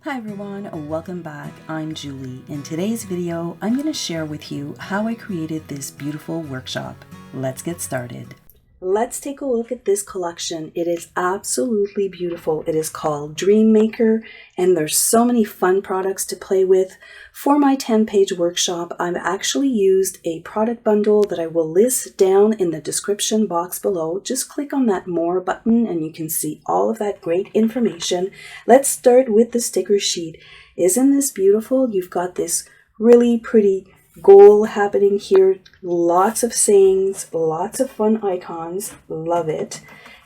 Hi everyone, welcome back. I'm Julie. In today's video, I'm going to share with you how I created this beautiful workshop. Let's get started. Let's take a look at this collection. It is absolutely beautiful. It is called Dream Maker, and there's so many fun products to play with. For my 10-page workshop, I've actually used a product bundle that I will list down in the description box below. Just click on that More button and you can see all of that great information. Let's start with the sticker sheet. Isn't this beautiful? You've got this really pretty goal happening here, lots of sayings, lots of fun icons, love it.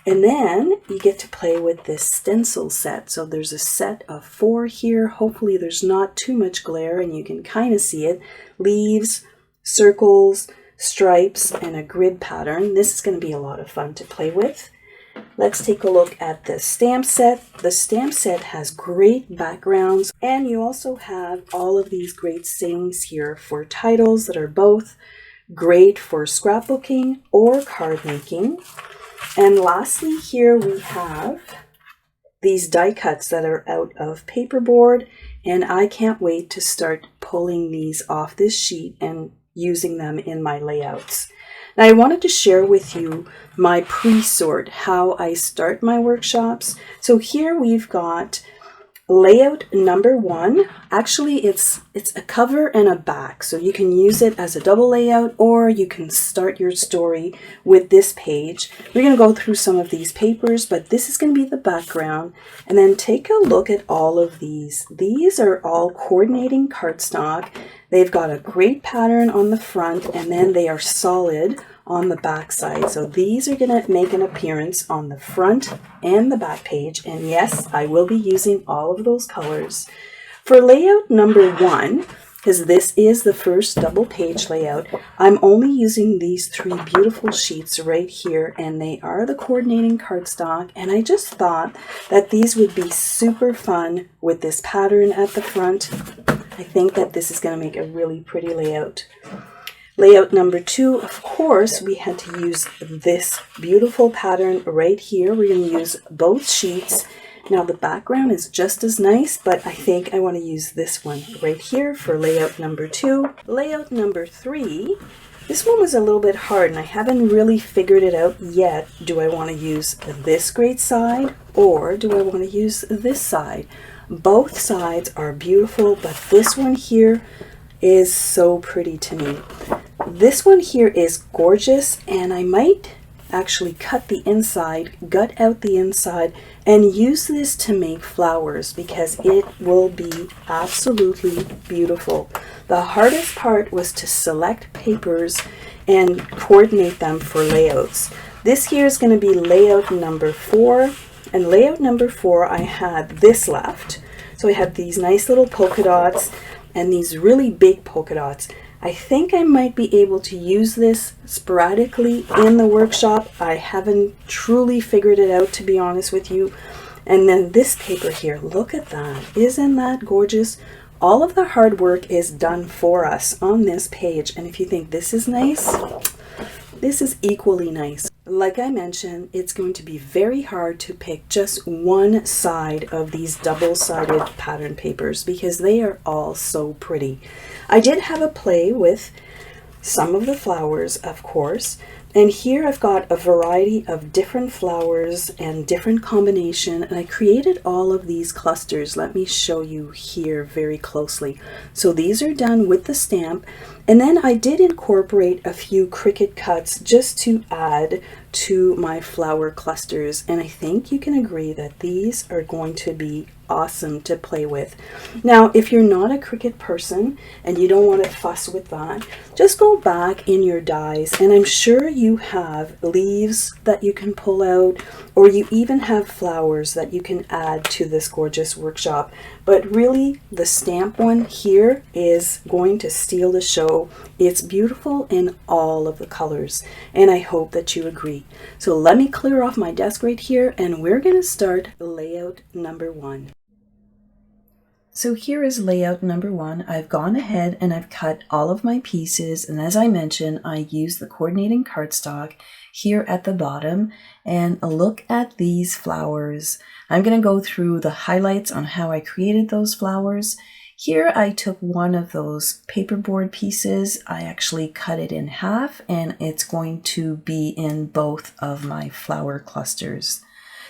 And then you get to play with this stencil set. So there's a set of 4 here. Hopefully there's not too much glare and you can kind of see it. Leaves, circles, stripes, and a grid pattern. This is going to be a lot of fun to play with. Let's take a look at the stamp set. The stamp set has great backgrounds, and you also have all of these great sayings here for titles that are both great for scrapbooking or card making. And lastly, here we have these die cuts that are out of paperboard, and I can't wait to start pulling these off this sheet and using them in my layouts. Now, I wanted to share with you my pre-sort, how I start my workshops. So here we've got layout number 1. Actually, it's a cover and a back, so you can use it as a double layout, or you can start your story with this page. We're going to go through some of these papers, but this is going to be the background. And then take a look at all of these. These are all coordinating cardstock. They've got a great pattern on the front, and then they are solid on the back side. So these are going to make an appearance on the front and the back page. And yes, I will be using all of those colors. For layout number 1, because this is the first double page layout, I'm only using these 3 beautiful sheets right here, and they are the coordinating cardstock. And I just thought that these would be super fun with this pattern at the front. I think that this is going to make a really pretty layout. Layout number 2, of course, we had to use this beautiful pattern right here. We're going to use both sheets. Now the background is just as nice, but I think I want to use this one right here for layout number 2. Layout number 3, this one was a little bit hard and I haven't really figured it out yet. Do I want to use this great side or do I want to use this side? Both sides are beautiful, but this one here is so pretty to me. This one here is gorgeous, and I might actually cut the inside, gut out the inside, and use this to make flowers because it will be absolutely beautiful. The hardest part was to select papers and coordinate them for layouts. This here is going to be layout number 4, and layout number 4 I had this left. So I have these nice little polka dots and these really big polka dots. I think I might be able to use this sporadically in the workshop. I haven't truly figured it out, to be honest with you. And then this paper here, look at that. Isn't that gorgeous? All of the hard work is done for us on this page. And if you think this is nice, this is equally nice. Like I mentioned, it's going to be very hard to pick just one side of these double-sided pattern papers because they are all so pretty. I did have a play with some of the flowers, of course, and here I've got a variety of different flowers and different combination, and I created all of these clusters. Let me show you here very closely. So these are done with the stamp, and then I did incorporate a few Cricut cuts just to add to my flower clusters, and I think you can agree that these are going to be awesome to play with. Now, if you're not a Cricut person and you don't want to fuss with that, just go back in your dies, and I'm sure you have leaves that you can pull out, or you even have flowers that you can add to this gorgeous workshop. But really, the stamp one here is going to steal the show. It's beautiful in all of the colors, and I hope that you agree. So let me clear off my desk right here, and we're going to start layout number 1. So here is layout number 1. I've gone ahead and I've cut all of my pieces, and as I mentioned, I use the coordinating cardstock here at the bottom. And look at these flowers. I'm going to go through the highlights on how I created those flowers. Here I took one of those paperboard pieces. I actually cut it in half, and it's going to be in both of my flower clusters.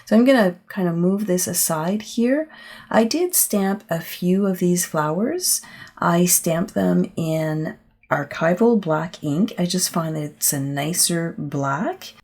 So I'm going to kind of move this aside here. I did stamp a few of these flowers. I stamped them in archival black ink. I just find that it's a nicer black.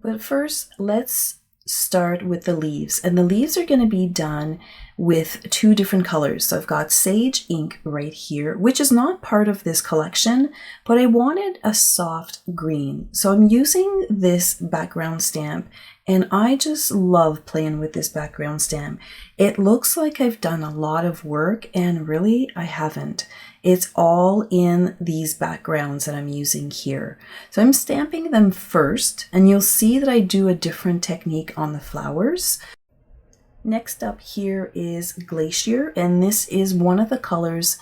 But first, let's start with the leaves. And the leaves are going to be done with 2 different colors. So I've got sage ink right here, which is not part of this collection, but I wanted a soft green. So I'm using this background stamp, and I just love playing with this background stamp. It looks like I've done a lot of work, and really I haven't. It's all in these backgrounds that I'm using here. So I'm stamping them first, and you'll see that I do a different technique on the flowers. Next up here is Glacier, and this is one of the colors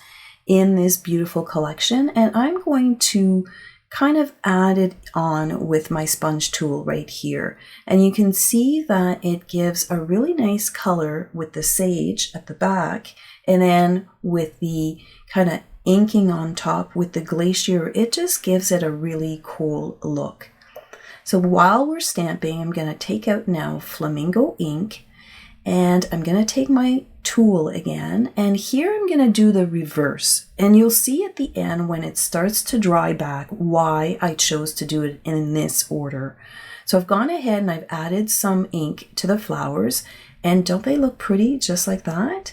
in this beautiful collection, and I'm going to kind of add it on with my sponge tool right here. And you can see that it gives a really nice color with the sage at the back, and then with the kind of inking on top with the Glacier, it just gives it a really cool look. So while we're stamping, I'm going to take out now Flamingo ink, and I'm going to take my tool again, and here I'm going to do the reverse. And you'll see at the end when it starts to dry back why I chose to do it in this order. So I've gone ahead and I've added some ink to the flowers, and don't they look pretty just like that?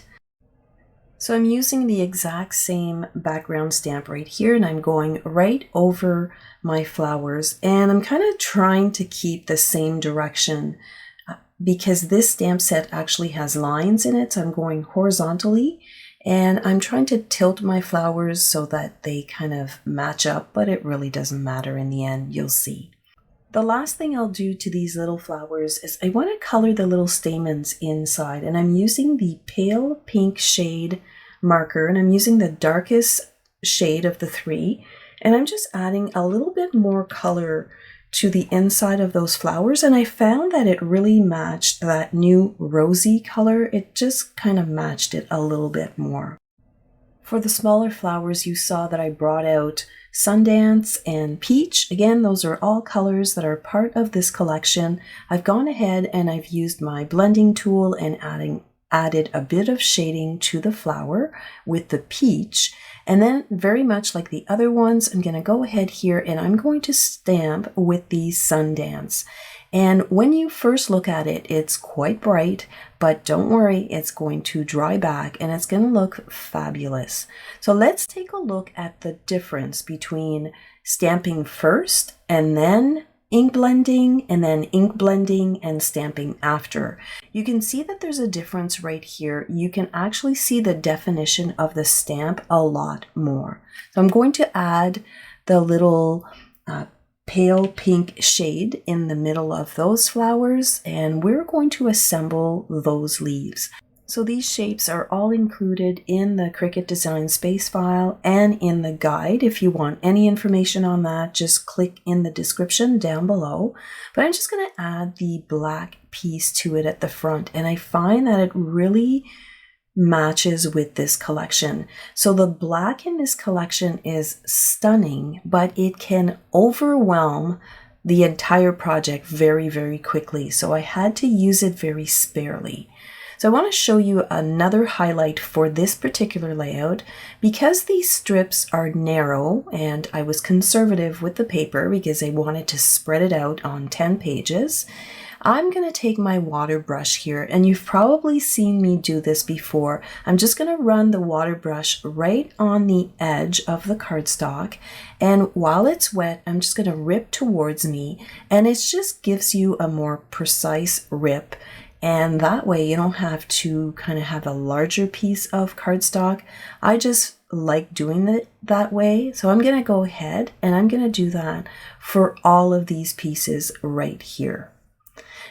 So I'm using the exact same background stamp right here, and I'm going right over my flowers, and I'm kind of trying to keep the same direction because this stamp set actually has lines in it. So I'm going horizontally, and I'm trying to tilt my flowers so that they kind of match up, but it really doesn't matter in the end, you'll see. The last thing I'll do to these little flowers is I want to color the little stamens inside, and I'm using the pale pink shade marker, and I'm using the darkest shade of the 3, and I'm just adding a little bit more color to the inside of those flowers, and I found that it really matched that new rosy color. It just kind of matched it a little bit more. For the smaller flowers, you saw that I brought out Sundance and Peach. Again, those are all colors that are part of this collection. I've gone ahead and I've used my blending tool and added a bit of shading to the flower with the peach. And then, very much like the other ones, I'm going to go ahead here and I'm going to stamp with the Sundance. And when you first look at it, it's quite bright, but don't worry, it's going to dry back and it's going to look fabulous. So let's take a look at the difference between stamping first and then ink blending, and then ink blending and stamping after. You can see that there's a difference right here. You can actually see the definition of the stamp a lot more. So I'm going to add the little pale pink shade in the middle of those flowers, and we're going to assemble those leaves. So these shapes are all included in the Cricut Design Space file and in the guide. If you want any information on that, just click in the description down below. But I'm just going to add the black piece to it at the front, and I find that it really matches with this collection. So the black in this collection is stunning, but it can overwhelm the entire project very, very quickly. So I had to use it very sparely. So I want to show you another highlight for this particular layout. Because these strips are narrow, and I was conservative with the paper because I wanted to spread it out on 10 pages, I'm going to take my water brush here, and you've probably seen me do this before. I'm just going to run the water brush right on the edge of the cardstock, and while it's wet, I'm just going to rip towards me, and it just gives you a more precise rip. And that way you don't have to kind of have a larger piece of cardstock. I just like doing it that way. So I'm going to go ahead and I'm going to do that for all of these pieces right here.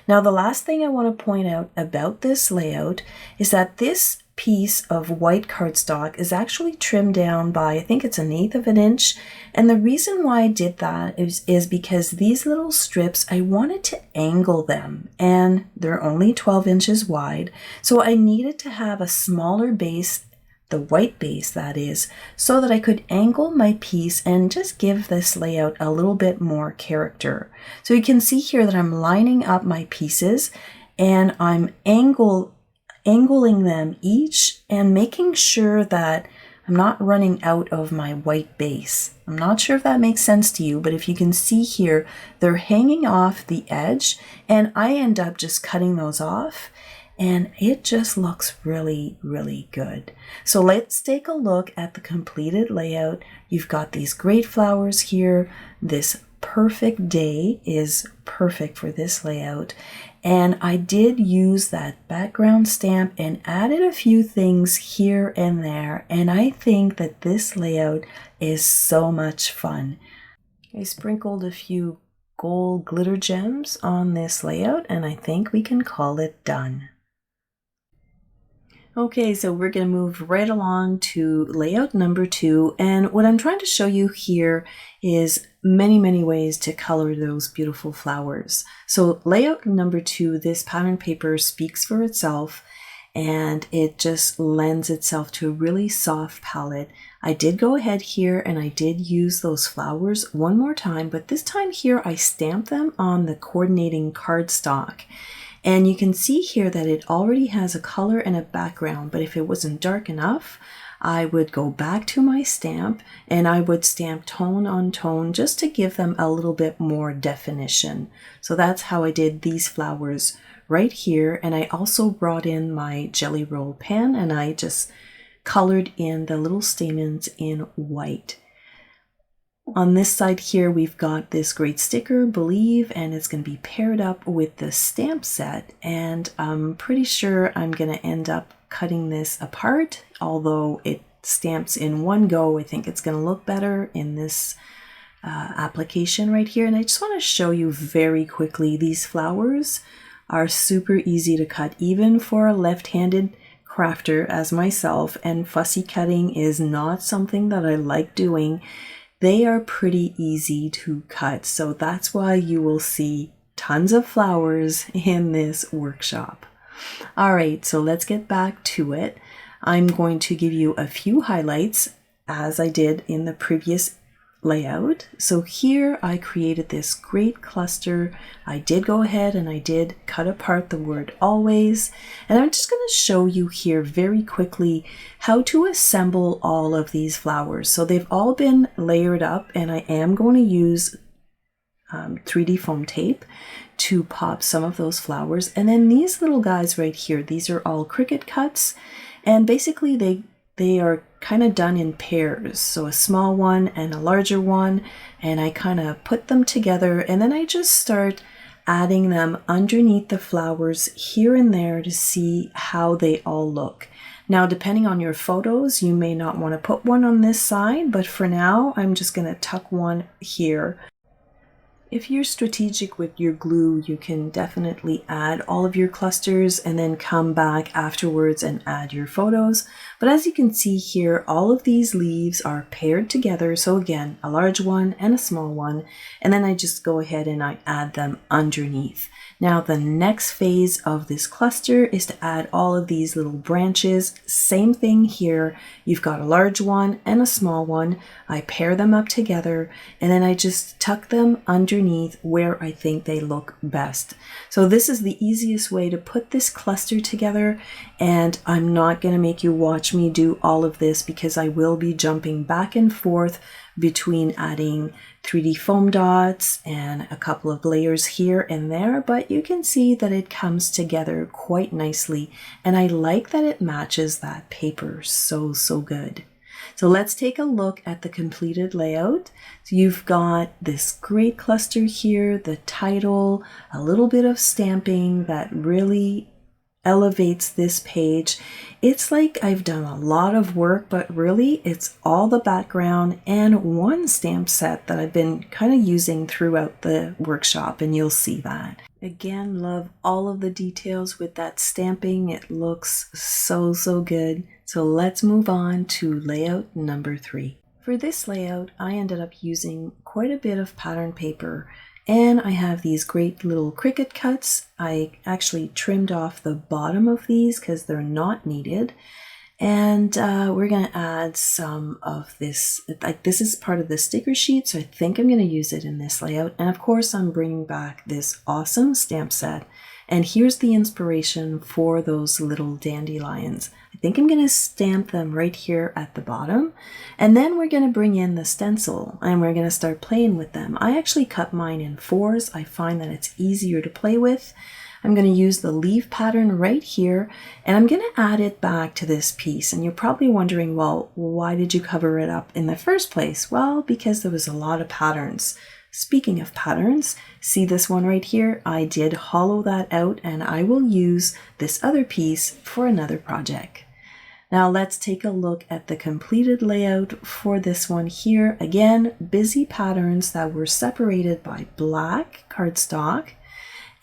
Now, the last thing I want to point out about this layout is that this piece of white cardstock is actually trimmed down by, I think it's 1/8 of an inch. And the reason why I did that is because these little strips, I wanted to angle them, and they're only 12 inches wide. So I needed to have a smaller base, the white base that is, so that I could angle my piece and just give this layout a little bit more character. So you can see here that I'm lining up my pieces and I'm angling them each and making sure that I'm not running out of my white base. I'm not sure if that makes sense to you, but if you can see here, they're hanging off the edge and I end up just cutting those off, and it just looks really, really good. So let's take a look at the completed layout. You've got these great flowers here. This perfect day is perfect for this layout. And I did use that background stamp and added a few things here and there. And I think that this layout is so much fun. I sprinkled a few gold glitter gems on this layout, and I think we can call it done. Okay, so we're going to move right along to layout number 2. And what I'm trying to show you here is many ways to color those beautiful flowers. So layout number 2, this pattern paper speaks for itself, and it just lends itself to a really soft palette. I did go ahead here and I did use those flowers one more time, but this time here I stamped them on the coordinating cardstock. And you can see here that it already has a color and a background, but if it wasn't dark enough, I would go back to my stamp and I would stamp tone on tone just to give them a little bit more definition. So that's how I did these flowers right here. And I also brought in my Jelly Roll pen and I just colored in the little stamens in white. On this side here, we've got this great sticker, Believe, and it's going to be paired up with the stamp set. And I'm pretty sure I'm going to end up cutting this apart. Although it stamps in one go, I think it's going to look better in this application right here. And I just want to show you very quickly, these flowers are super easy to cut, even for a left-handed crafter as myself. And fussy cutting is not something that I like doing. They are pretty easy to cut, so that's why you will see tons of flowers in this workshop. All right, so let's get back to it. I'm going to give you a few highlights as I did in the previous layout. So here I created this great cluster. I did go ahead and I did cut apart the word always, and I'm just going to show you here very quickly how to assemble all of these flowers. So they've all been layered up, and I am going to use 3D foam tape to pop some of those flowers. And then these little guys right here, these are all Cricut cuts, and basically they are kind of done in pairs, so a small one and a larger one, and I kind of put them together, and then I just start adding them underneath the flowers here and there to see how they all look. Now, depending on your photos, you may not want to put one on this side, but for now I'm just going to tuck one here. If you're strategic with your glue, you can definitely add all of your clusters and then come back afterwards and add your photos. But as you can see here, all of these leaves are paired together. So again, a large one and a small one. And then I just go ahead and I add them underneath. Now the next phase of this cluster is to add all of these little branches. Same thing here. You've got a large one and a small one. I pair them up together and then I just tuck them underneath where I think they look best. So this is the easiest way to put this cluster together, and I'm not going to make you watch me do all of this because I will be jumping back and forth between adding 3D foam dots and a couple of layers here and there, but you can see that it comes together quite nicely, and I like that it matches that paper so good. So let's take a look at the completed layout. So you've got this great cluster here, the title, a little bit of stamping that really elevates this page. It's like I've done a lot of work, but really it's all the background and one stamp set that I've been kind of using throughout the workshop, and you'll see that. Again, love all of the details with that stamping. It looks so, so good. So let's move on to layout number 3. For this layout, I ended up using quite a bit of pattern paper, and I have these great little Cricut cuts. I actually trimmed off the bottom of these because they're not needed. And we're going to add some of this, like this is part of the sticker sheet, so I think I'm going to use it in this layout. And of course, I'm bringing back this awesome stamp set. And here's the inspiration for those little dandelions. I think I'm going to stamp them right here at the bottom. And then we're going to bring in the stencil and we're going to start playing with them. I actually cut mine in 4s. I find that it's easier to play with. I'm going to use the leaf pattern right here, and I'm going to add it back to this piece. And you're probably wondering, well, why did you cover it up in the first place? Well, because there was a lot of patterns. Speaking of patterns, see this one right here? I did hollow that out, and I will use this other piece for another project. Now let's take a look at the completed layout for this one here. Again, busy patterns that were separated by black cardstock.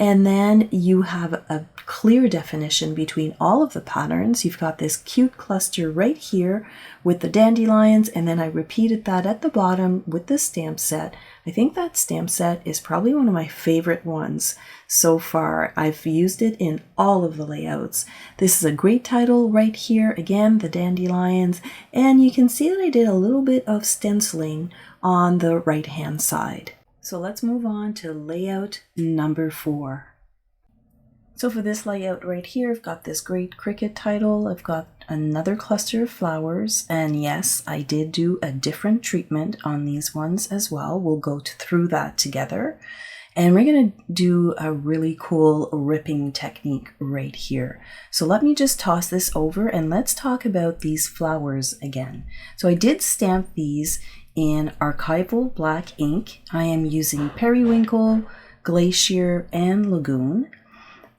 And then you have a clear definition between all of the patterns. You've got this cute cluster right here with the dandelions, and then I repeated that at the bottom with the stamp set. I think that stamp set is probably one of my favorite ones so far. I've used it in all of the layouts. This is a great title right here. Again, the dandelions, and you can see that I did a little bit of stenciling on the right-hand side. So let's move on to layout number 4. So for this layout right here, I've got this great Cricut title. I've got another cluster of flowers. And yes, I did do a different treatment on these ones as well. We'll go through that together. And we're going to do a really cool ripping technique right here. So let me just toss this over and let's talk about these flowers again. So I did stamp these in archival black ink. I am using Periwinkle, Glacier, and Lagoon.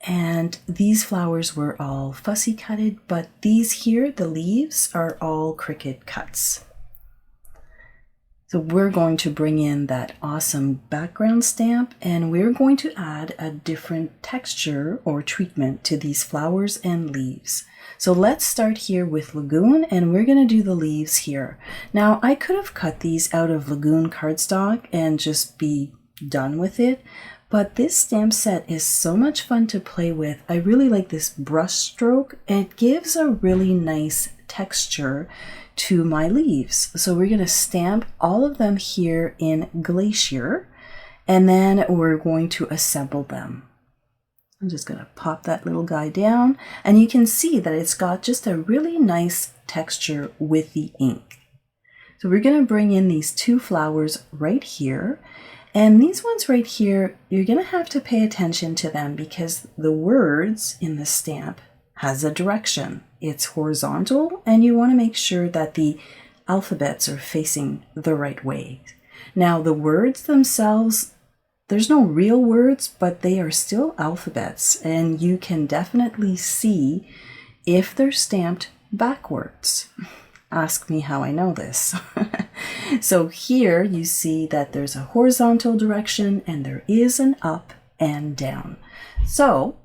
And these flowers were all fussy cutted, but these here, the leaves, are all Cricut cuts. So we're going to bring in that awesome background stamp, and we're going to add a different texture or treatment to these flowers and leaves. So let's start here with Lagoon, and we're going to do the leaves here. Now, I could have cut these out of Lagoon cardstock and just be done with it, but this stamp set is so much fun to play with. I really like this brush stroke, and it gives a really nice texture to my leaves. So we're going to stamp all of them here in Glacier, and then we're going to assemble them. I'm just going to pop that little guy down, and you can see that it's got just a really nice texture with the ink. So we're going to bring in these 2 flowers right here, and these ones right here, you're going to have to pay attention to them because the words in the stamp has a direction. It's horizontal, and you want to make sure that the alphabets are facing the right way. Now the words themselves, there's no real words, but they are still alphabets, and you can definitely see if they're stamped backwards. Ask me how I know this. So here you see that there's a horizontal direction and there is an up and down. So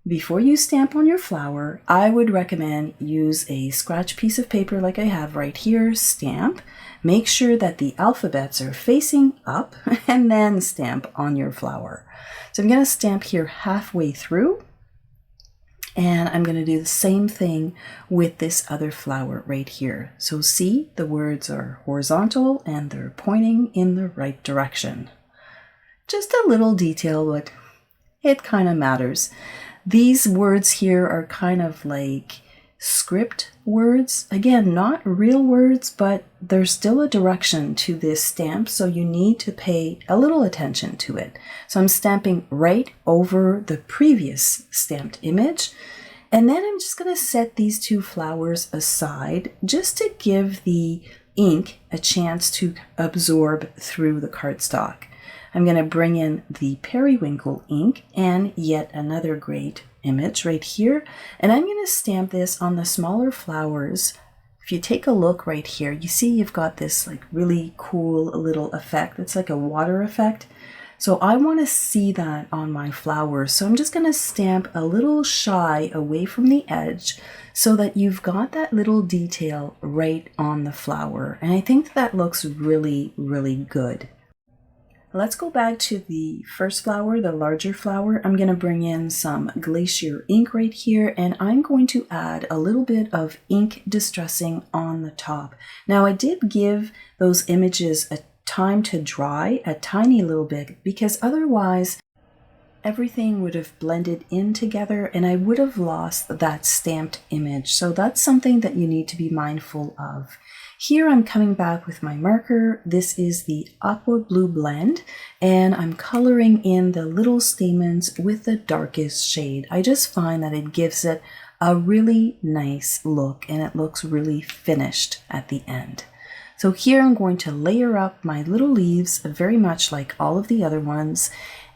before you stamp on your flower, I would recommend use a scratch piece of paper like I have right here, stamp. Make sure that the alphabets are facing up and then stamp on your flower. So I'm going to stamp here halfway through, and I'm going to do the same thing with this other flower right here. So see, the words are horizontal and they're pointing in the right direction. Just a little detail, but it kind of matters. These words here are kind of like script words. Again, not real words, but there's still a direction to this stamp, so you need to pay a little attention to it. So I'm stamping right over the previous stamped image, and then I'm just going to set these 2 flowers aside just to give the ink a chance to absorb through the cardstock. I'm going to bring in the Periwinkle ink and yet another great image right here. And I'm going to stamp this on the smaller flowers. If you take a look right here, you see you've got this like really cool little effect. It's like a water effect. So I want to see that on my flowers. So I'm just going to stamp a little shy away from the edge so that you've got that little detail right on the flower. And I think that looks really, really good. Let's go back to the first flower, the larger flower. I'm going to bring in some glacier ink right here, and I'm going to add a little bit of ink distressing on the top. Now I did give those images a time to dry a tiny little bit, because otherwise everything would have blended in together and I would have lost that stamped image. So that's something that you need to be mindful of. Here I'm coming back with my marker. This is the aqua blue blend, and I'm coloring in the little stamens with the darkest shade. I just find that it gives it a really nice look and it looks really finished at the end. So here I'm going to layer up my little leaves very much like all of the other ones,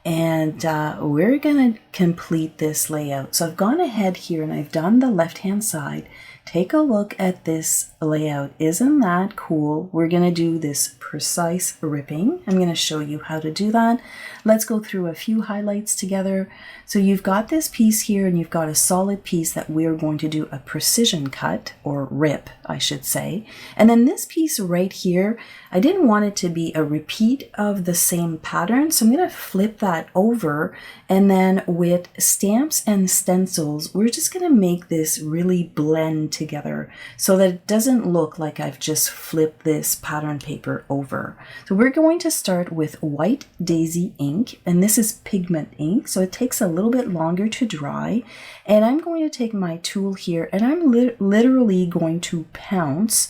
and we're going to complete this layout. So I've gone ahead here and I've done the left hand side. Take a look at this layout. Isn't that cool? We're going to do this precise ripping. I'm going to show you how to do that. Let's go through a few highlights together. So you've got this piece here and you've got a solid piece that we're going to do a precision cut, or rip, I should say. And then this piece right here, I didn't want it to be a repeat of the same pattern. So I'm going to flip that over, and then with stamps and stencils, we're just going to make this really blend together so that it doesn't look like I've just flipped this pattern paper over. So we're going to start with white daisy ink, and this is pigment ink, so it takes a little bit longer to dry. And I'm going to take my tool here and I'm literally going to pounce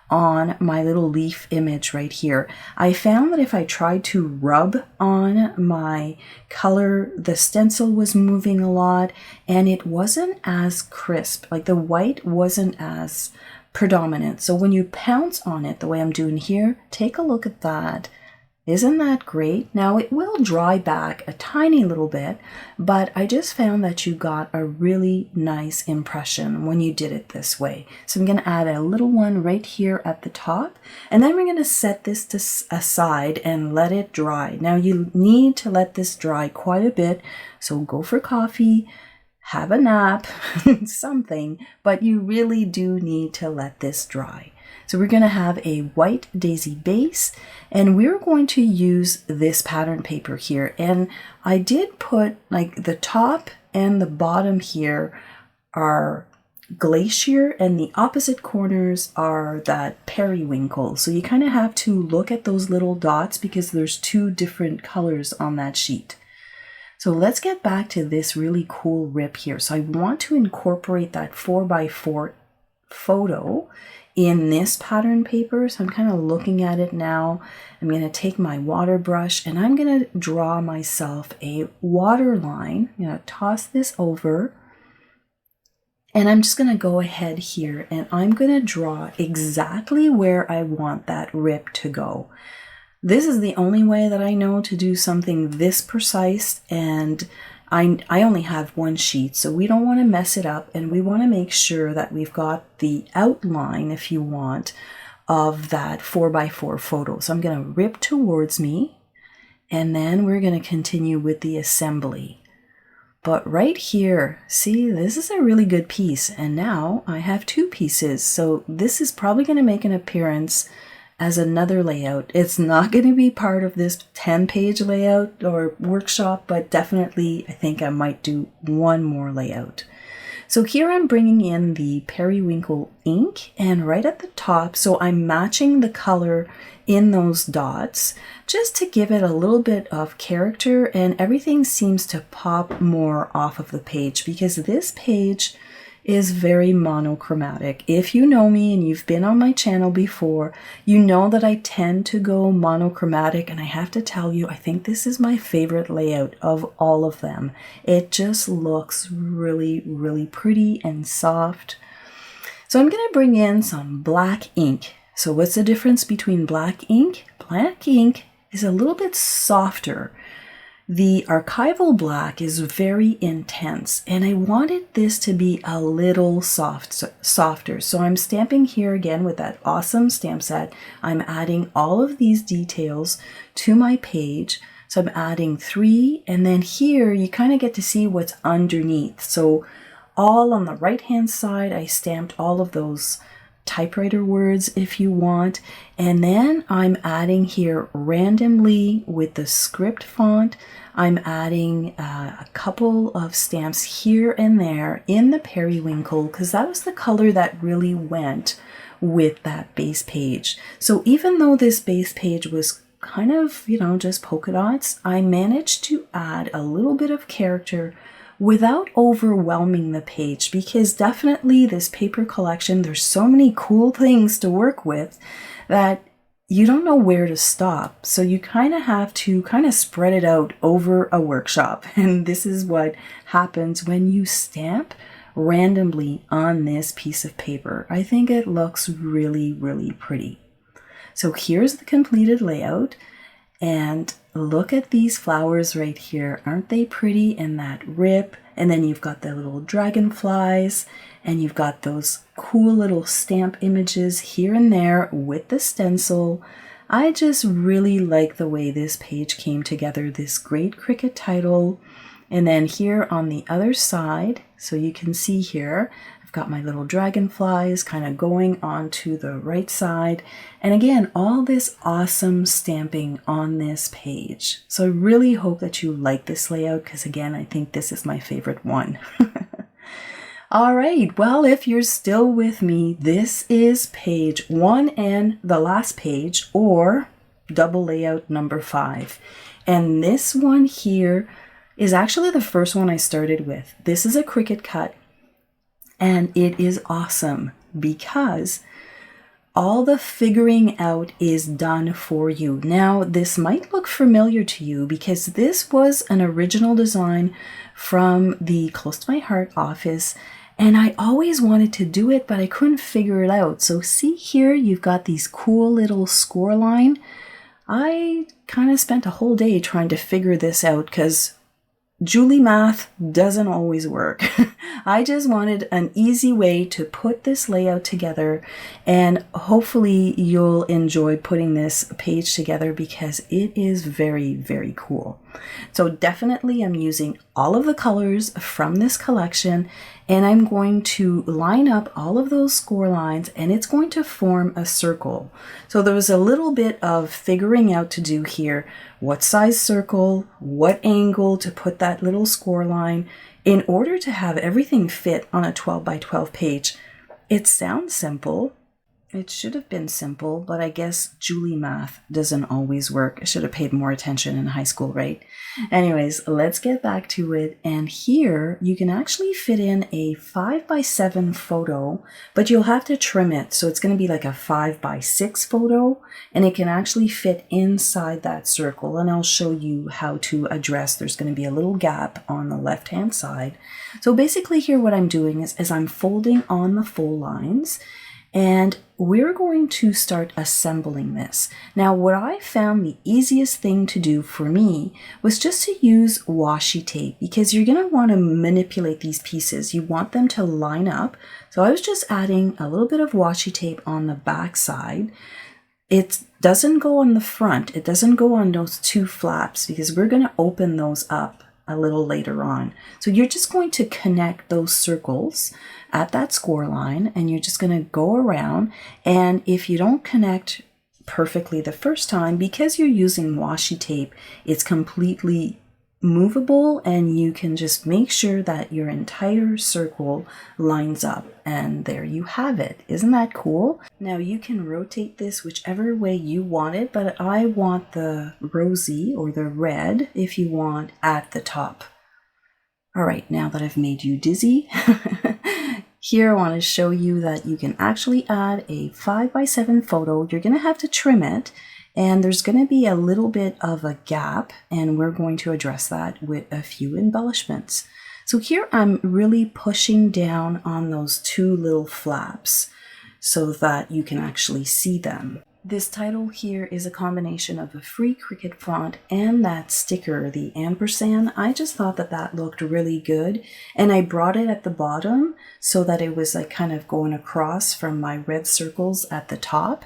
on my little leaf image right here. I found that if I tried to rub on my color, the stencil was moving a lot and it wasn't as crisp, like the white wasn't as predominant. So when you pounce on it the way I'm doing here, take a look at that. Isn't that great? Now it will dry back a tiny little bit, but I just found that you got a really nice impression when you did it this way. So I'm going to add a little one right here at the top, and then we're going to set this aside and let it dry. Now you need to let this dry quite a bit, so go for coffee, have a nap, something, but you really do need to let this dry. So we're going to have a white daisy base, and we're going to use this pattern paper here. And I did put like the top and the bottom here are glacier and the opposite corners are that periwinkle. So you kind of have to look at those little dots because there's two different colors on that sheet. So let's get back to this really cool rip here. So I want to incorporate that 4x4 photo in this pattern paper. So I'm kind of looking at it now. I'm going to take my water brush and I'm going to draw myself a water line. I'm going to toss this over, and I'm just going to go ahead here and I'm going to draw exactly where I want that rip to go. This is the only way that I know to do something this precise, and I only have one sheet, so we don't want to mess it up, and we want to make sure that we've got the outline, if you want, of that 4x4 photo. So I'm going to rip towards me, and then we're going to continue with the assembly. But right here, see, this is a really good piece, and now I have two pieces, so this is probably going to make an appearance as another layout. It's not going to be part of this 10-page layout or workshop, but definitely I think I might do one more layout. So here I'm bringing in the periwinkle ink, and right at the top, so I'm matching the color in those dots just to give it a little bit of character, and everything seems to pop more off of the page because this page is very monochromatic. If you know me and you've been on my channel before, you know that I tend to go monochromatic, and I have to tell you, I think this is my favorite layout of all of them. It just looks really, really pretty and soft. So I'm going to bring in some black ink. So what's the difference between black ink? Black ink is a little bit softer. The archival black is very intense, and I wanted this to be a little softer. So I'm stamping here again with that awesome stamp set. I'm adding all of these details to my page. So I'm adding 3, and then here you kind of get to see what's underneath. So all on the right hand side, I stamped all of those typewriter words if you want, and then I'm adding here randomly with the script font. I'm adding a couple of stamps here and there in the periwinkle because that was the color that really went with that base page. So even though this base page was kind of, just polka dots, I managed to add a little bit of character without overwhelming the page, because definitely this paper collection, there's so many cool things to work with that you don't know where to stop. So you kind of have to spread it out over a workshop. And this is what happens when you stamp randomly on this piece of paper. I think it looks really, really pretty. So here's the completed layout. And look at these flowers right here. Aren't they pretty in that rip? And then you've got the little dragonflies, and you've got those cool little stamp images here and there with the stencil. I just really like the way this page came together, this great Cricut title. And then here on the other side, so you can see here, I've got my little dragonflies kind of going onto the right side. And again, all this awesome stamping on this page. So I really hope that you like this layout because again, I think this is my favorite one. All right, well, if you're still with me, this is page 1 and the last page, or double layout number 5. And this one here is actually the first one I started with. This is a Cricut cut. And it is awesome because all the figuring out is done for you. Now, this might look familiar to you because this was an original design from the Close to My Heart office. And I always wanted to do it, but I couldn't figure it out. So see here, you've got these cool little score line. I kind of spent a whole day trying to figure this out because Julie math doesn't always work. I just wanted an easy way to put this layout together, and hopefully you'll enjoy putting this page together because it is very, very cool. So definitely I'm using all of the colors from this collection, and I'm going to line up all of those score lines, and it's going to form a circle. So there was a little bit of figuring out to do here. What size circle, what angle to put that little score line in order to have everything fit on a 12 by 12 page. It sounds simple. It should have been simple, but I guess Julie math doesn't always work. I should have paid more attention in high school, right? Anyways, let's get back to it. And here you can actually fit in a 5 by 7 photo, but you'll have to trim it. So it's going to be like a 5 by 6 photo, and it can actually fit inside that circle. And I'll show you how to address. There's going to be a little gap on the left-hand side. So basically here what I'm doing is I'm folding on the full lines, and we're going to start assembling this. Now, what I found the easiest thing to do for me was just to use washi tape, because you're going to want to manipulate these pieces. You want them to line up. So I was just adding a little bit of washi tape on the back side. It doesn't go on the front. It doesn't go on those 2 flaps because we're going to open those up a little later on. So you're just going to connect those circles at that score line, and you're just going to go around. And if you don't connect perfectly the first time, because you're using washi tape, it's completely movable, and you can just make sure that your entire circle lines up, and there you have it. Isn't that cool? Now you can rotate this whichever way you want it, but I want the rosy or the red, if you want, at the top. All right, now that I've made you dizzy, here I want to show you that you can actually add a 5 by 7 photo. You're going to have to trim it, and there's going to be a little bit of a gap, and we're going to address that with a few embellishments. So here I'm really pushing down on those 2 little flaps so that you can actually see them. This title here is a combination of a free Cricut font and that sticker, the ampersand. I just thought that that looked really good, and I brought it at the bottom so that it was like kind of going across from my red circles at the top.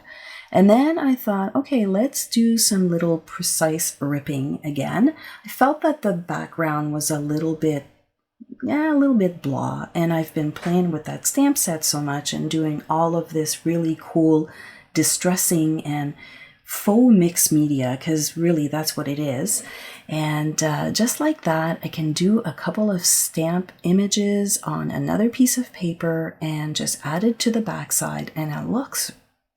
And then I thought, okay, let's do some little precise ripping again. I felt that the background was a little bit blah, and I've been playing with that stamp set so much and doing all of this really cool distressing and faux mixed media, because really that's what it is. And just like that, I can do a couple of stamp images on another piece of paper and just add it to the backside, and it looks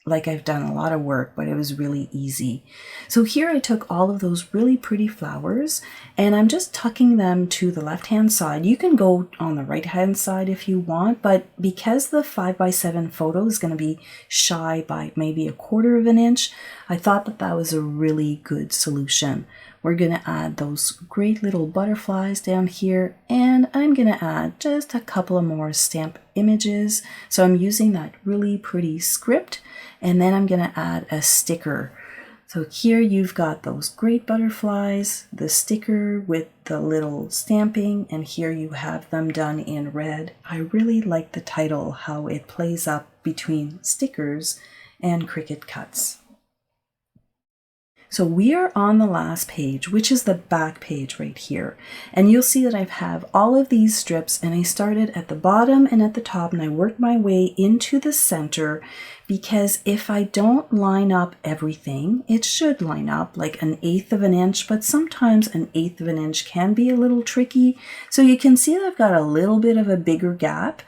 like I've done a lot of work, but it was really easy. So here I took all of those really pretty flowers and I'm just tucking them to the left-hand side. You can go on the right-hand side if you want, but because the 5x7 photo is going to be shy by maybe 1/4 of an inch, I thought that that was a really good solution. We're going to add those great little butterflies down here, and I'm going to add just a couple of more stamp images. So I'm using that really pretty script, and then I'm going to add a sticker. So here you've got those great butterflies, the sticker with the little stamping, and here you have them done in red. I really like the title, how it plays up between stickers and Cricut cuts. So we are on the last page, which is the back page right here. And you'll see that I have all of these strips, and I started at the bottom and at the top, and I worked my way into the center, because if I don't line up everything, it should line up like 1/8 of an inch, but sometimes 1/8 of an inch can be a little tricky. So you can see that I've got a little bit of a bigger gap.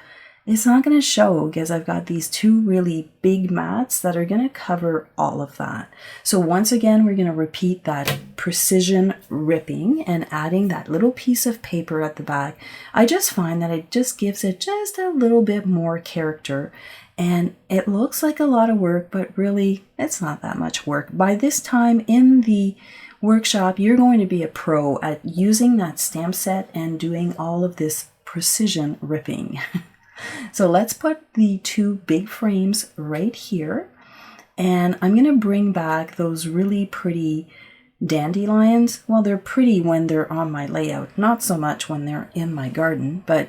It's not going to show because I've got these two really big mats that are going to cover all of that. So once again, we're going to repeat that precision ripping and adding that little piece of paper at the back. I just find that it just gives it just a little bit more character. And it looks like a lot of work, but really it's not that much work. By this time in the workshop, you're going to be a pro at using that stamp set and doing all of this precision ripping. So let's put the two big frames right here, and I'm going to bring back those really pretty dandelions. Well, they're pretty when they're on my layout, not so much when they're in my garden, but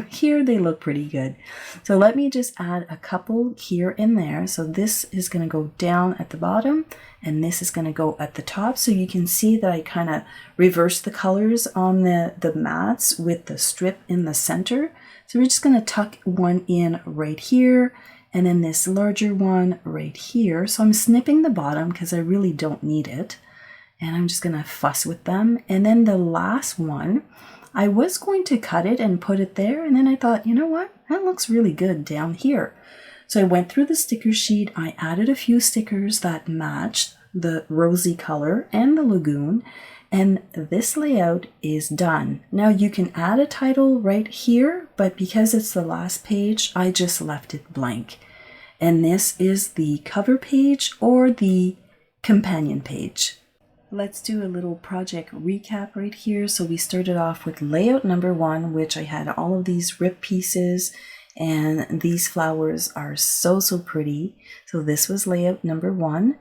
here they look pretty good. So let me just add a couple here and there. So this is going to go down at the bottom, and this is going to go at the top. So you can see that I kind of reverse the colors on the mats with the strip in the center. So we're just going to tuck one in right here, and then this larger one right here. So I'm snipping the bottom because I really don't need it. And I'm just going to fuss with them. And then the last one, I was going to cut it and put it there. And then I thought, you know what? That looks really good down here. So I went through the sticker sheet. I added a few stickers that matched the rosy color and the lagoon. And this layout is done. Now you can add a title right here, but because it's the last page, I just left it blank. And this is the cover page or the companion page. Let's do a little project recap right here. So we started off with layout number 1, which I had all of these rip pieces, and these flowers are so pretty. So this was layout number 1.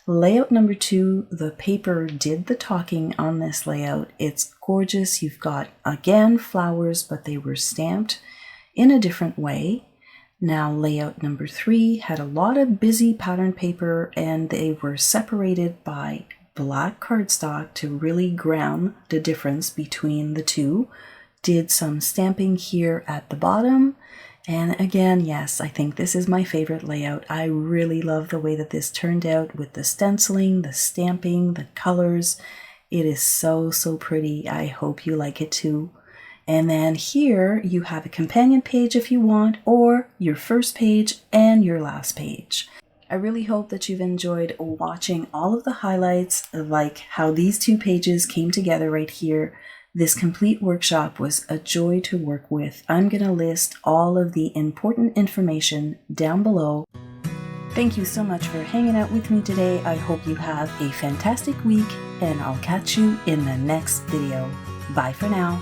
Layout number 2, the paper did the talking on this layout. It's gorgeous. You've got, again, flowers, but they were stamped in a different way. Now, layout number 3 had a lot of busy pattern paper, and they were separated by black cardstock to really ground the difference between the two. Did some stamping here at the bottom. And again, yes, I think this is my favorite layout. I really love the way that this turned out with the stenciling, the stamping, the colors. It is so pretty. I hope you like it too. And then here you have a companion page if you want, or your first page and your last page. I really hope that you've enjoyed watching all of the highlights, like how these two pages came together right here. This complete workshop was a joy to work with. I'm going to list all of the important information down below. Thank you so much for hanging out with me today. I hope you have a fantastic week, and I'll catch you in the next video. Bye for now.